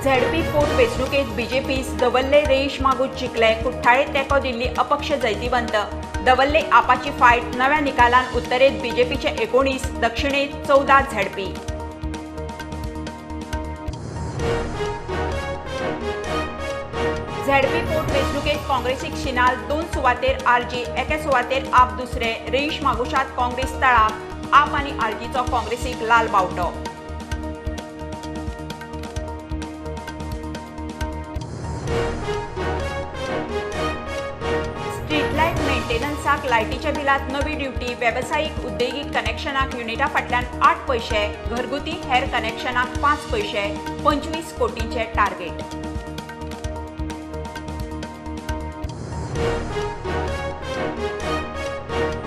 ZP पोटवेंचणुकेत बीजेपीस दवल्ले रेश मागूच जिखले, कुठ्ठाळे तेंको दिल्ली अपक्ष जैतिवंत. दवल्ले आपाची फायट नव्या निकालान उत्तरेत बीजेपीचे 19, दक्षिणेत 14 झेडपी. झेडपी पोटवेंचणुकेत काँग्रेसीक शिनाल 2 सुवातेर आरजी, एके सुवातेर आप दुसरे. रेश मागुशात काँग्रेस तळाक, आप आनी आरजीचो काँग्रेसीक लाल बावटो. स्ट्रीट लायट मेंटेनन्साक लायटीच्या बिलात नवी ड्युटी. वेवसायीक उद्देगीक कनेक्शनाक युनिटा फाटल्यान 8 पैसे, घरगुती हेर कनेक्शनाक 5 पैसे. 25 कोटींचे टार्गेट.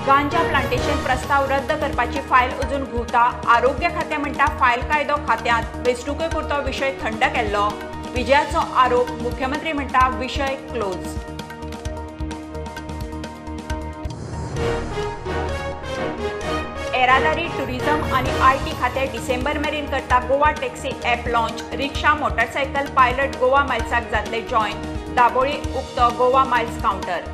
गांजा प्लांटेशन प्रस्ताव रद्द करपाची फायल अजून घुंवता. आरोग्य खातें म्हणटा फायल कायदो खात्यांत वेंचणुके पुरतो विशय थंड केल्लो. विजयाचो आरोप, मुख्यमंत्री म्हणटा विशय क्लोज. येरादारी, टुरिझम आनी आयटी खातें डिसेंबर मेरेन करता गोवा टॅक्सी ॲप लॉन्च. रिक्षा, मोटरसायकल पायलट गोवा मायल्साक जातले जॉयन. दाबोळी उक्तो गोवा मायल्स कावंटर.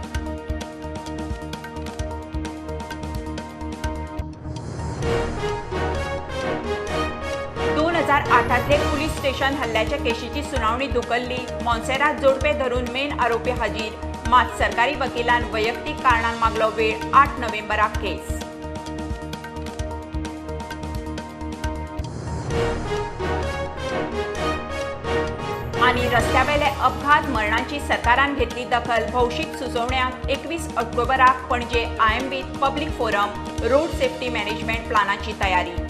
2008तले पुलीस स्टेशन हल्ल्याच्या केशीची सुनावणी धुकल्ली. मोन्सेरात जोडपे धरून मेन आरोपी हाजीर. मात सरकारी वकिलान वैयक्तीक कारणान मागलो वेळ. 8 नोव्हेंबराक केस. आनी रस्त्यावेले अपघात मरणांची सरकारान घेतली दखल. भौशीक सुचोवण्यांक 21 ऑक्टोबराक पणजे आयएमबीत public forum. Road safety management प्लानाची तयारी.